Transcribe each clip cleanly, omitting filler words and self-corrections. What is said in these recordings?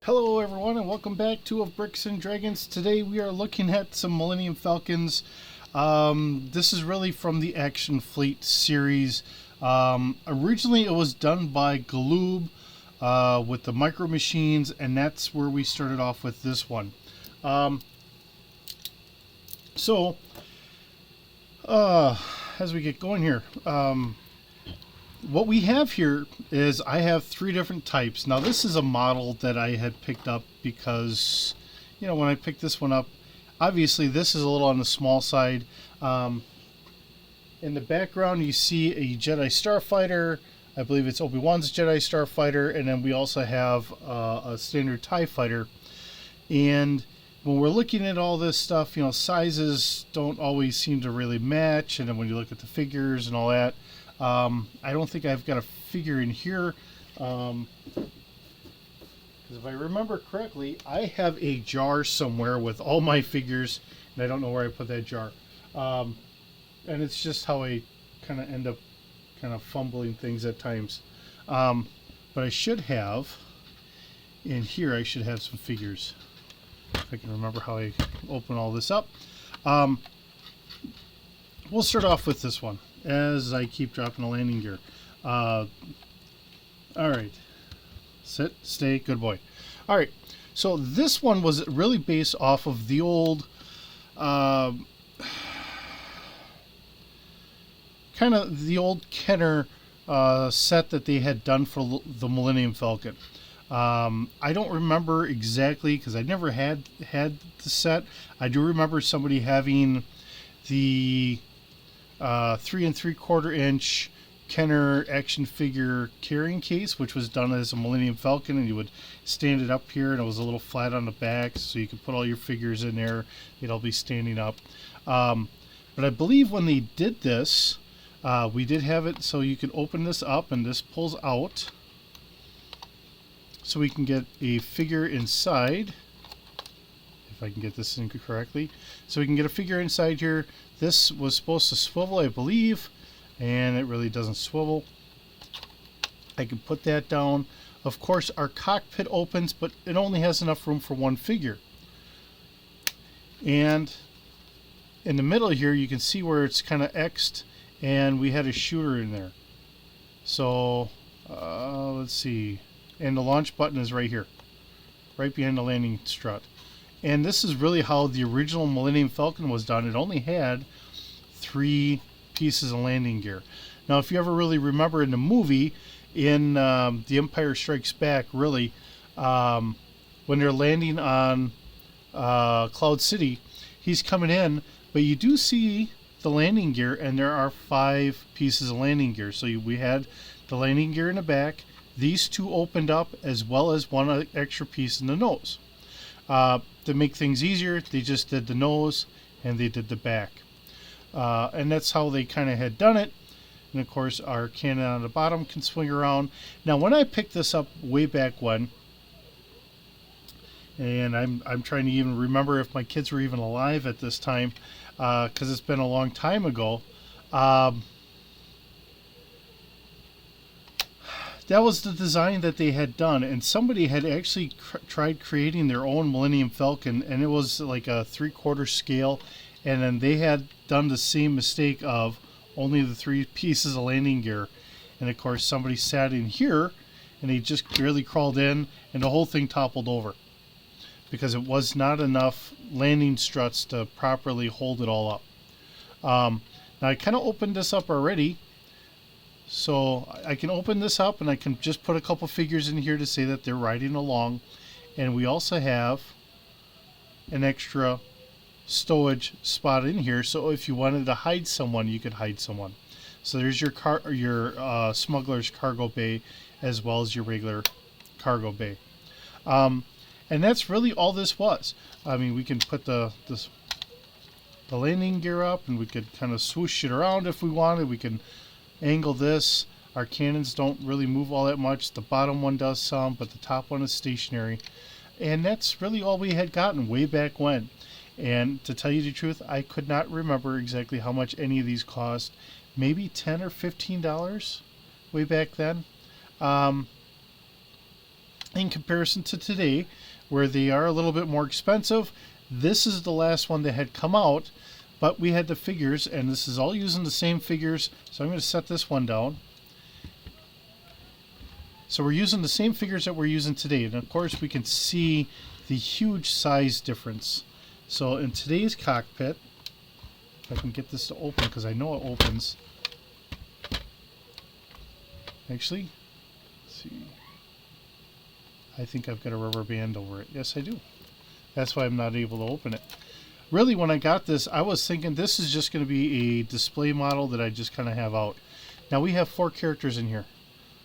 Hello everyone and welcome back to Of Bricks and Dragons. Today we are looking at some Millennium Falcons. This is really from the Action Fleet series. Originally it was done by Galoob with the Micro Machines, and that's where we started off with this one. So as we get going here, what we have here is I have three different types. Now this is a model that I had picked up because, when I picked this one up, obviously this is a little on the small side. In the background you see a Jedi Starfighter. I believe it's Obi-Wan's Jedi Starfighter, and then we also have a standard TIE Fighter. And when we're looking at all this stuff, sizes don't always seem to really match, and then when you look at the figures and all that, I don't think I've got a figure in here, because if I remember correctly, I have a jar somewhere with all my figures, and I don't know where I put that jar. And it's just how I kind of end up fumbling things at times. But I should have, in here, I should have some figures. If I can remember how I open all this up. We'll start off with this one as I keep dropping the landing gear. Alright. Sit, stay, good boy. Alright, so this one was really based off of the old kind of the old Kenner set that they had done for the Millennium Falcon. I don't remember exactly because I never had the set. I do remember somebody having the 3 3/4 inch Kenner action figure carrying case, which was done as a Millennium Falcon, and you would stand it up here, and it was a little flat on the back, so you could put all your figures in there. They'd all be standing up. But I believe when they did this, we did have it so you could open this up, and this pulls out, so we can get a figure inside. If I can get this in correctly, so we can get a figure inside here. This was supposed to swivel, I believe, and it really doesn't swivel. I can put that down. Of course, our cockpit opens, but it only has enough room for one figure. And in the middle here, you can see where it's kind of X'd, and we had a shooter in there. So let's see, and the launch button is right here, right behind the landing strut. And this is really how the original Millennium Falcon was done. It only had 3 pieces of landing gear. Now, if you ever really remember in the movie, in The Empire Strikes Back, really, when they're landing on Cloud City, he's coming in, but you do see the landing gear, and there are 5 pieces of landing gear. So we had the landing gear in the back. These 2 opened up, as well as 1 extra piece in the nose. To make things easier, they just did the nose and they did the back. And that's how they kind of had done it. And of course, our cannon on the bottom can swing around. Now, when I picked this up way back when, and I'm trying to even remember if my kids were even alive at this time, because it's been a long time ago. That was the design that they had done, and somebody had actually tried creating their own Millennium Falcon, and it was like a 3/4 scale, and then they had done the same mistake of only the 3 pieces of landing gear. And of course, somebody sat in here, and they just barely crawled in, and the whole thing toppled over because it was not enough landing struts to properly hold it all up. Now, I kind of opened this up already. So I can open this up, and I can just put a couple figures in here to say that they're riding along. And we also have an extra stowage spot in here, so if you wanted to hide someone, you could hide someone. So there's your smuggler's cargo bay, as well as your regular cargo bay. And that's really all this was. I mean, we can put the landing gear up, and we could kind of swoosh it around if we wanted. We can angle this. Our cannons don't really move all that much. The bottom one does some, but the top one is stationary. And that's really all we had gotten way back when. And to tell you the truth, I could not remember exactly how much any of these cost. Maybe $10 or $15 way back then. in comparison to today, where they are a little bit more expensive. This is the last one that had come out, but we had the figures, and this is all using the same figures. So I'm going to set this one down. So we're using the same figures that we're using today, and of course we can see the huge size difference. So in today's cockpit, if I can get this to open, because I know it opens. Actually, let's see. I think I've got a rubber band over it. Yes, I do. That's why I'm not able to open it. Really, when I got this, I was thinking this is just going to be a display model that I just kind of have out. Now we have 4 characters in here.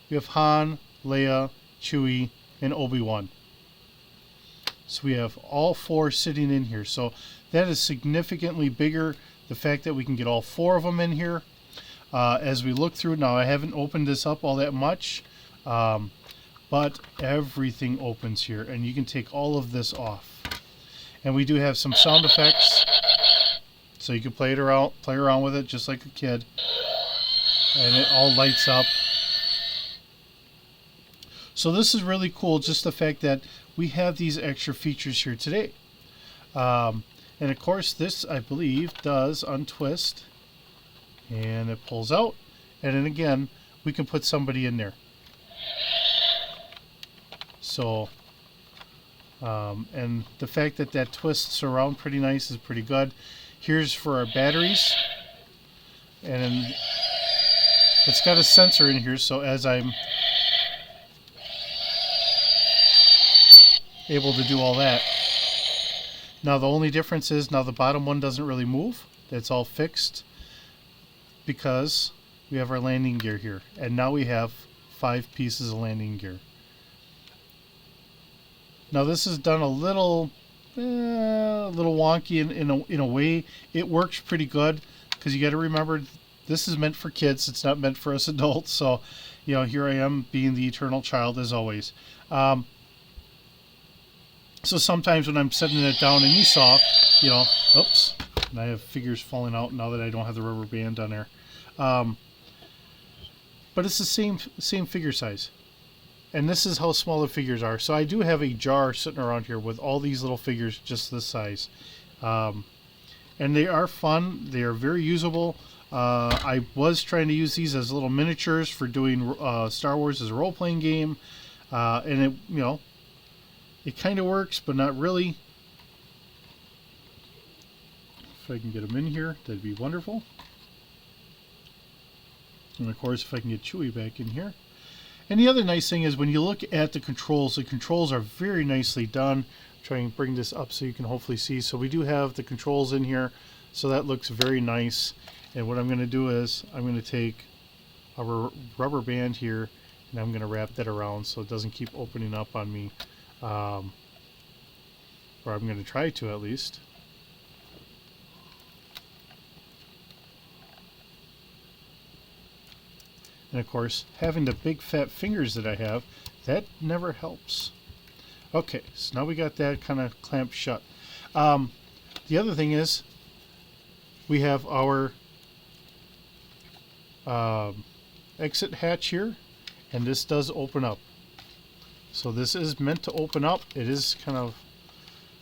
We have Han, Leia, Chewie, and Obi-Wan. So we have all 4 sitting in here. So that is significantly bigger. The fact that we can get all 4 of them in here. As we look through, now I haven't opened this up all that much, but everything opens here, and you can take all of this off. And we do have some sound effects, so you can play around with it just like a kid, and it all lights up. So this is really cool, just the fact that we have these extra features here today. And of course this, I believe, does untwist, and it pulls out, and then again we can put somebody in there. So and the fact that that twists around pretty nice is pretty good. Here's for our batteries, and it's got a sensor in here, so as I'm able to do all that. Now the only difference is now the bottom one doesn't really move. It's all fixed because we have our landing gear here, and now we have 5 pieces of landing gear. Now this is done a little wonky in a way. It works pretty good because you got to remember this is meant for kids. It's not meant for us adults. So, you know, here I am being the eternal child as always. So sometimes when I'm setting it down, and you saw, you know, oops, and I have figures falling out now that I don't have the rubber band on there. But it's the same figure size. And this is how small the figures are. So I do have a jar sitting around here with all these little figures just this size. And they are fun. They are very usable. I was trying to use these as little miniatures for doing Star Wars as a role-playing game. And it, you know, it kind of works, but not really. If I can get them in here, that'd be wonderful. And of course, if I can get Chewie back in here. And the other nice thing is when you look at the controls are very nicely done. Try and bring this up so you can hopefully see. So we do have the controls in here, so that looks very nice. And what I'm going to do is I'm going to take a rubber band here, and I'm going to wrap that around so it doesn't keep opening up on me. Or I'm going to try to at least. And of course, having the big fat fingers that I have, that never helps. Okay, so now we got that kind of clamped shut. The other thing is, we have our exit hatch here, and this does open up. So this is meant to open up. It is kind of,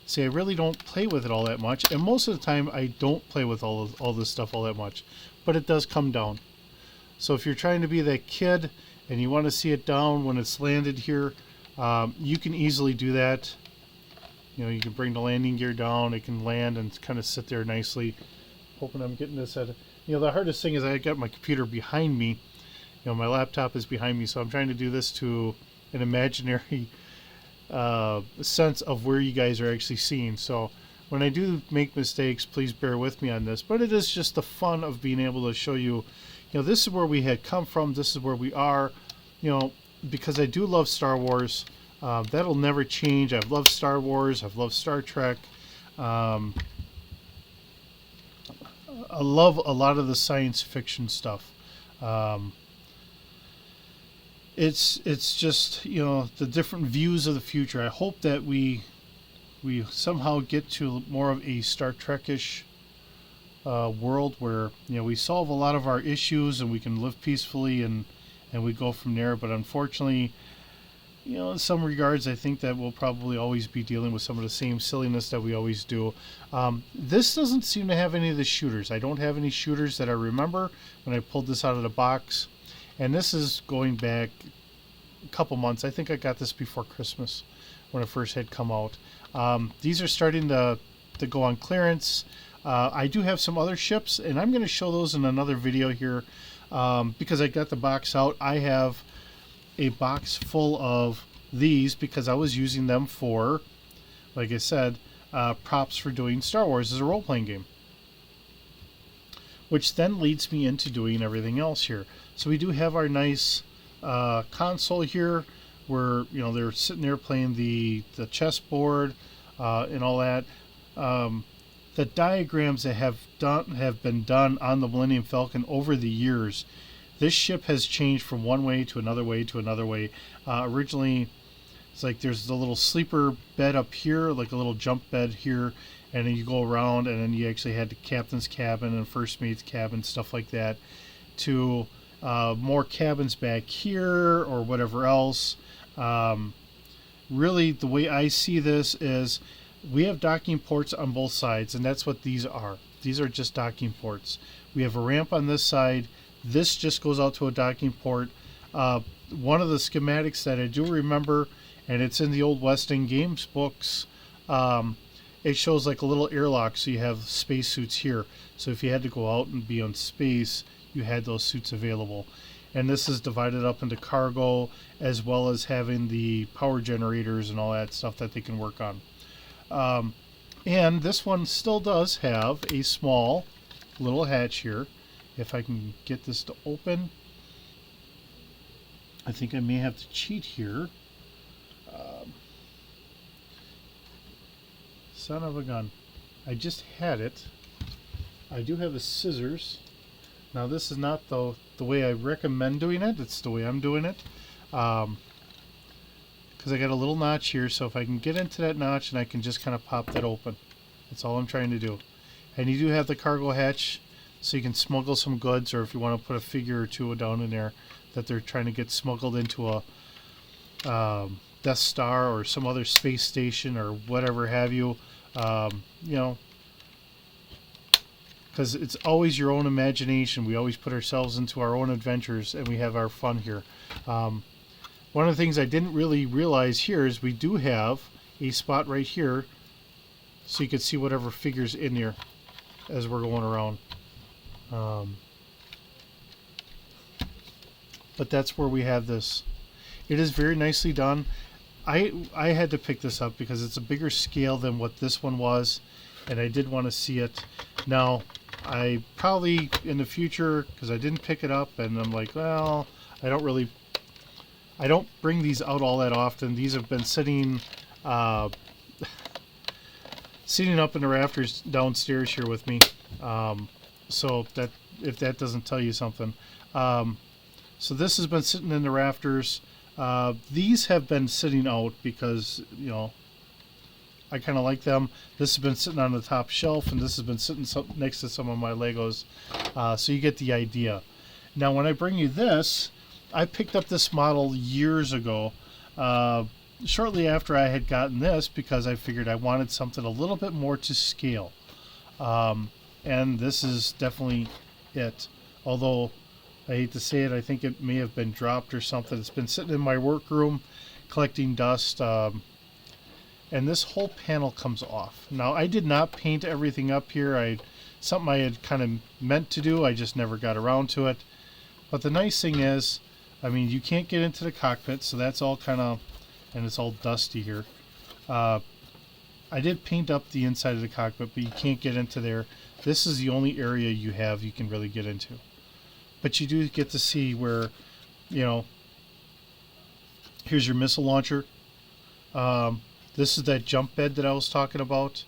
see, I really don't play with it all that much, and most of the time I don't play with all this stuff all that much, but it does come down. So if you're trying to be that kid and you want to see it down when it's landed here, you can easily do that. You know, you can bring the landing gear down, it can land and kind of sit there nicely. Hoping I'm getting this at, you know, the hardest thing is I got my computer behind me. You know, my laptop is behind me, so I'm trying to do this to an imaginary sense of where you guys are actually seeing. So when I do make mistakes, please bear with me on this. But it is just the fun of being able to show you, you know, this is where we had come from, this is where we are, you know, because I do love Star Wars. That'll never change. I've loved Star Wars, I've loved Star Trek. I love a lot of the science fiction stuff. It's just, you know, the different views of the future. I hope that we somehow get to more of a Star Trek-ish world where, you know, we solve a lot of our issues and we can live peacefully and we go from there. But unfortunately, you know, in some regards, I think that we'll probably always be dealing with some of the same silliness that we always do. This doesn't seem to have any of the shooters. I don't have any shooters that I remember when I pulled this out of the box. And this is going back a couple months. I think I got this before Christmas when it first had come out. These are starting to go on clearance. I do have some other ships, and I'm going to show those in another video here because I got the box out. I have a box full of these because I was using them for, like I said, props for doing Star Wars as a role-playing game, which then leads me into doing everything else here. So we do have our nice console here where, you know, they're sitting there playing the chessboard and all that. The diagrams that have been done on the Millennium Falcon over the years. This ship has changed from one way to another way to another way. Originally, it's like there's a little sleeper bed up here, like a little jump bed here, and then you go around, and then you actually had the captain's cabin and first mate's cabin, stuff like that, to more cabins back here or whatever else. Really, the way I see this is we have docking ports on both sides, and that's what these are. These are just docking ports. We have a ramp on this side. This just goes out to a docking port. One of the schematics that I do remember, and it's in the old West End Games books, it shows like a little airlock, so you have spacesuits here. So if you had to go out and be on space, you had those suits available. And this is divided up into cargo, as well as having the power generators and all that stuff that they can work on. And this one still does have a small little hatch here. If I can get this to open, I think I may have to cheat here. Son of a gun. I just had it. I do have the scissors. Now this is not the way I recommend doing it. It's the way I'm doing it. Because I got a little notch here, so if I can get into that notch and I can just kind of pop that open. That's all I'm trying to do. And you do have the cargo hatch, so you can smuggle some goods, or if you want to put a figure or two down in there that they're trying to get smuggled into a Death Star or some other space station or whatever have you. You know, because it's always your own imagination. We always put ourselves into our own adventures, and we have our fun here. One of the things I didn't really realize here is we do have a spot right here, so you can see whatever figures in there as we're going around. But that's where we have this. It is very nicely done. I had to pick this up because it's a bigger scale than what this one was, and I did want to see it. Now, I probably in the future, because I didn't pick it up, and I'm like, well, I don't bring these out all that often. These have been sitting sitting up in the rafters downstairs here with me. So that, if that doesn't tell you something. So this has been sitting in the rafters. These have been sitting out because, you know, I kind of like them. This has been sitting on the top shelf, and this has been sitting next to some of my Legos. So you get the idea. Now, when I bring you this, I picked up this model years ago, shortly after I had gotten this, because I figured I wanted something a little bit more to scale. And this is definitely it. Although, I hate to say it, I think it may have been dropped or something. It's been sitting in my workroom collecting dust. And this whole panel comes off. Now, I did not paint everything up here. Something I had kind of meant to do. I just never got around to it. But the nice thing is, I mean, you can't get into the cockpit, so that's all kind of, and it's all dusty here. I did paint up the inside of the cockpit, but you can't get into there. This is the only area you can really get into. But you do get to see where, you know, here's your missile launcher. This is that jump bed that I was talking about.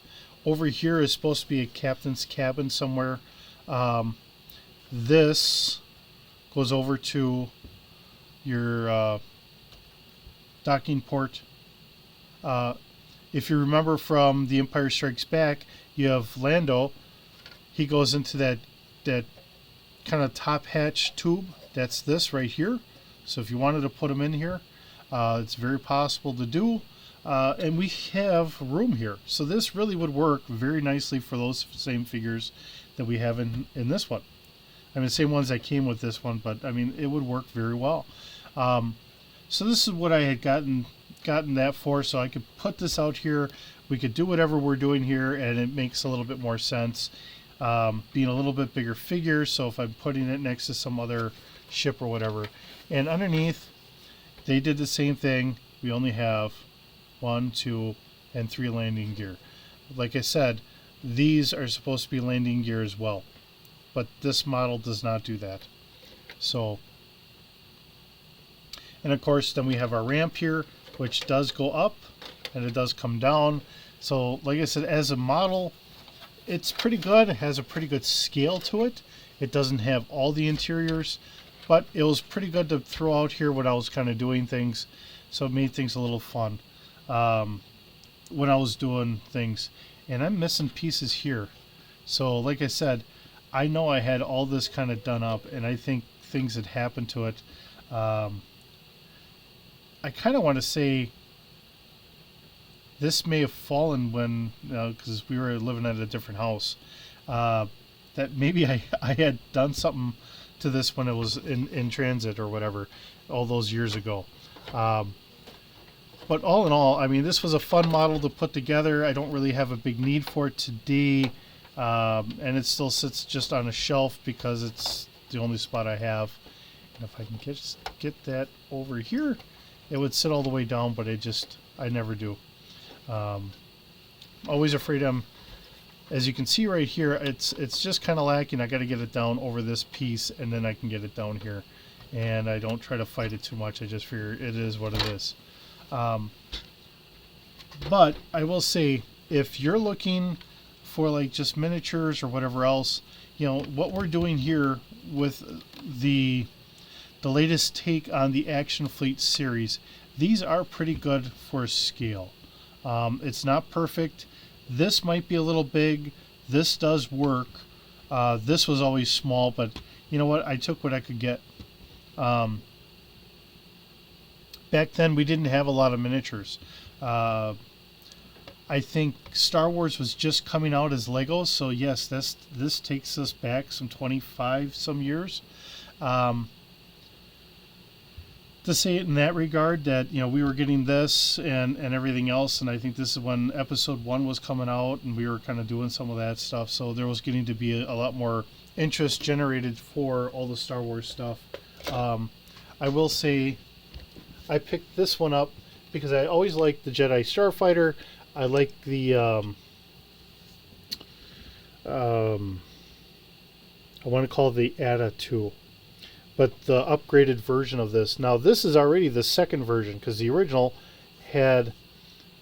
Over here is supposed to be a captain's cabin somewhere. This goes over to your docking port. If you remember from The Empire Strikes Back, you have Lando. He goes into that kind of top hatch tube. That's this right here. So if you wanted to put him in here, It's very possible to do. And we have room here. So this really would work very nicely for those same figures that we have in this one. I mean, the same ones that came with this one, but I mean, it would work very well. So this is what I had gotten that for, so I could put this out here. We could do whatever we're doing here, and it makes a little bit more sense. Being a little bit bigger figure, so if I'm putting it next to some other ship or whatever. And underneath, they did the same thing. We only have 1, 2, and 3 landing gear. Like I said, these are supposed to be landing gear as well, but this model does not do that. So, and of course, then we have our ramp here, which does go up and it does come down. So, like I said, as a model, it's pretty good. It has a pretty good scale to it. It doesn't have all the interiors, but it was pretty good to throw out here when I was kind of doing things. So it made things a little fun when I was doing things. And I'm missing pieces here. So like I said, I know I had all this kind of done up, and I think things had happened to it. I kind of want to say this may have fallen when, because we were living at a different house, that maybe I had done something to this when it was in transit or whatever all those years ago. But all in all, I mean, this was a fun model to put together. I don't really have a big need for it today, and it still sits just on a shelf because it's the only spot I have. And if I can get that over here, it would sit all the way down, but I never do. Always afraid as you can see right here, it's just kind of lacking. I got to get it down over this piece, and then I can get it down here. And I don't try to fight it too much. I just figure it is what it is. But I will say, if you're looking for like just miniatures or whatever else, what we're doing here with the latest take on the Action Fleet series, these are pretty good for scale. It's not perfect. This might be a little big. This does work. This was always small, but you know what? I took what I could get. Back then, we didn't have a lot of miniatures. I think Star Wars was just coming out as Legos, so yes, this takes us back some 25 some years. To say it in that regard, that we were getting this and everything else, and I think this is when Episode 1 was coming out, and we were kind of doing some of that stuff, so there was getting to be a lot more interest generated for all the Star Wars stuff. I will say I picked this one up because I always liked the Jedi Starfighter. I like the I want to call it the ATA 2, but the upgraded version of this. Now this is already the second version, because the original had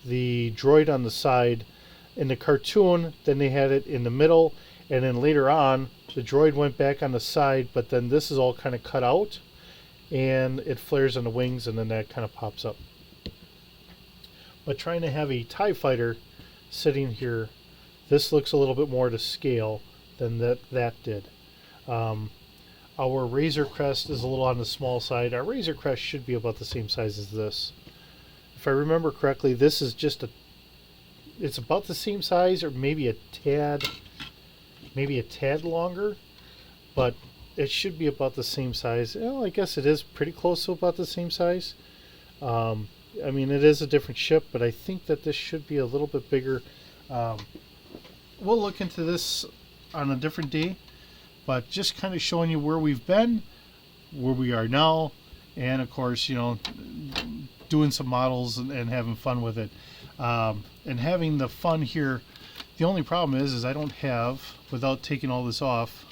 the droid on the side in the cartoon, then they had it in the middle, and then later on the droid went back on the side, but then this is all kind of cut out and it flares on the wings, and then that kind of pops up. But trying to have a TIE fighter sitting here, this looks a little bit more to scale than that did. Our Razor Crest is a little on the small side. Our Razor Crest should be about the same size as this. If I remember correctly, this is it's about the same size, or maybe a tad longer, but it should be about the same size. Well, I guess it is pretty close to about the same size. I mean, it is a different ship, but I think that this should be a little bit bigger. We'll look into this on a different day, but just kind of showing you where we've been, where we are now, and of course, doing some models and having fun with it. And having the fun here, the only problem is I don't have, without taking all this off,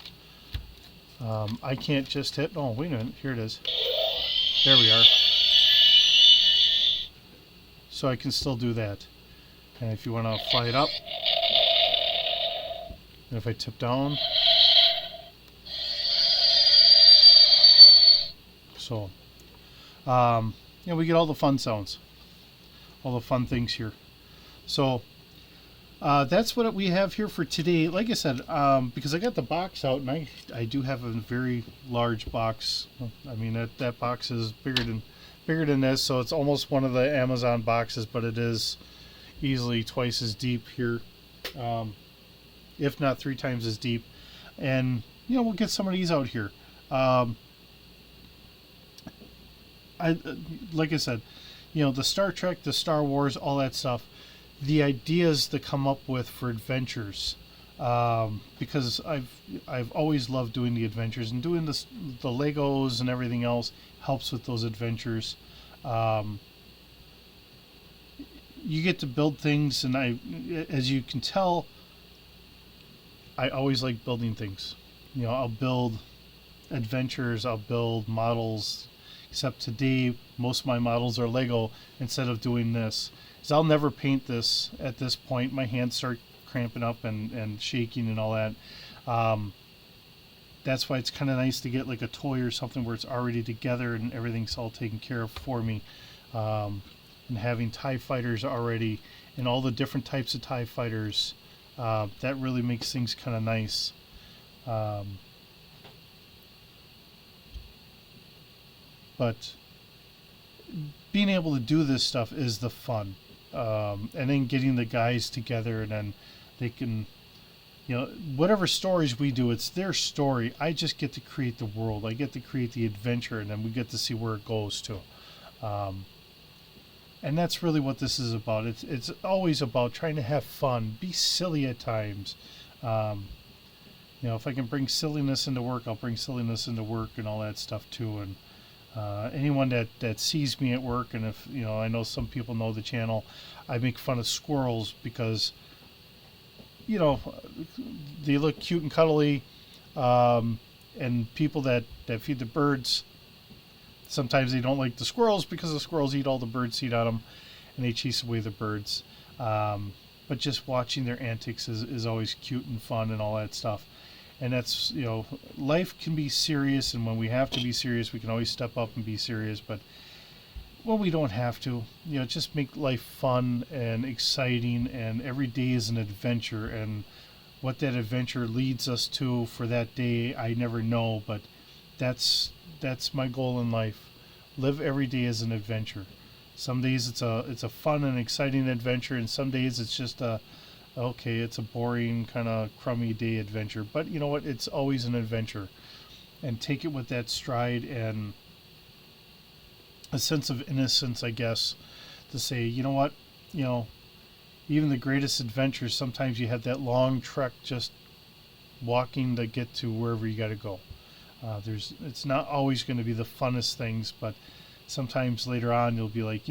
I can't just hit, oh wait a minute, here it is. There we are. So I can still do that. And if you want to fly it up, and if I tip down, so we get all the fun sounds, all the fun things here. So that's what we have here for today. Like I said, because I got the box out, and I do have a very large box. I mean, that box is bigger than bigger than this, so it's almost one of the Amazon boxes, but it is easily twice as deep here, if not 3 times as deep. And we'll get some of these out here. Like I said, the Star Trek, the Star Wars, all that stuff, the ideas to come up with for adventures, because I've always loved doing the adventures, and doing the Legos and everything else helps with those adventures. You get to build things, and as you can tell, I always like building things. I'll build adventures, I'll build models, except today most of my models are Lego instead of doing this. So I'll never paint this at this point. My hands start cramping up and shaking and all that. That's why it's kind of nice to get like a toy or something where it's already together and everything's all taken care of for me. And having TIE fighters already and all the different types of TIE fighters, that really makes things kind of nice. But being able to do this stuff is the fun. And then getting the guys together, and then they can, whatever stories we do, it's their story. I just get to create the world. I get to create the adventure, and then we get to see where it goes to. And that's really what this is about. It's always about trying to have fun, be silly at times. If I can bring silliness into work, I'll bring silliness into work and all that stuff too. And anyone that sees me at work, and if I know some people know the channel, I make fun of squirrels because they look cute and cuddly, and people that feed the birds, sometimes they don't like the squirrels because the squirrels eat all the bird seed on them and they chase away the birds. But just watching their antics is always cute and fun and all that stuff. And that's, life can be serious, and when we have to be serious, we can always step up and be serious. But when we don't have to, just make life fun and exciting, and every day is an adventure. And what that adventure leads us to for that day, I never know, but that's my goal in life. Live every day as an adventure. Some days it's a fun and exciting adventure, and some days it's just it's a boring kind of crummy day adventure. But you know what? It's always an adventure, and take it with that stride and a sense of innocence, I guess, to say, even the greatest adventures, sometimes you have that long trek just walking to get to wherever you got to go. It's not always going to be the funnest things, but sometimes later on you'll be like,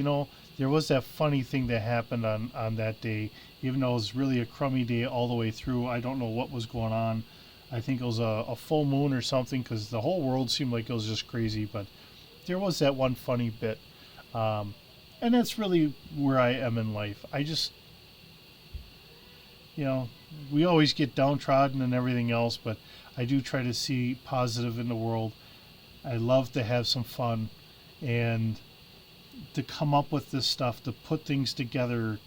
there was that funny thing that happened on that day, even though it was really a crummy day all the way through. I don't know what was going on. I think it was a full moon or something, because the whole world seemed like it was just crazy, but there was that one funny bit. And that's really where I am in life. I just, we always get downtrodden and everything else, but I do try to see positive in the world. I love to have some fun and to come up with this stuff, to put things together,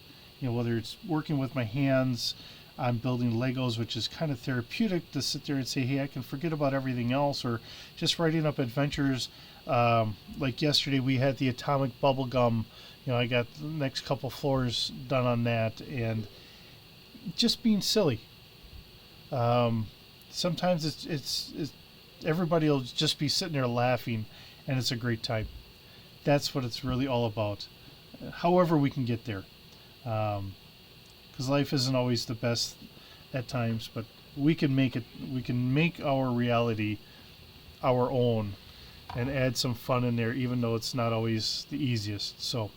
whether it's working with my hands, I'm building Legos, which is kind of therapeutic to sit there and say, hey, I can forget about everything else, or just writing up adventures. Like yesterday, we had the atomic bubble gum. I got the next couple floors done on that, and just being silly. Sometimes it's everybody will just be sitting there laughing, and it's a great time. That's what it's really all about. However we can get there, because life isn't always the best at times, but we can make it. We can make our reality our own, and add some fun in there, even though it's not always the easiest. So,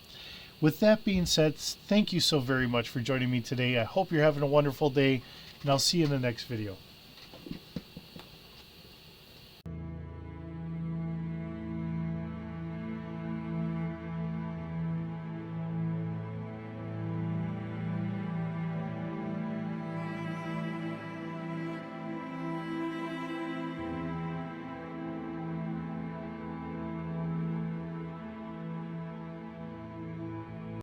with that being said, thank you so very much for joining me today. I hope you're having a wonderful day, and I'll see you in the next video.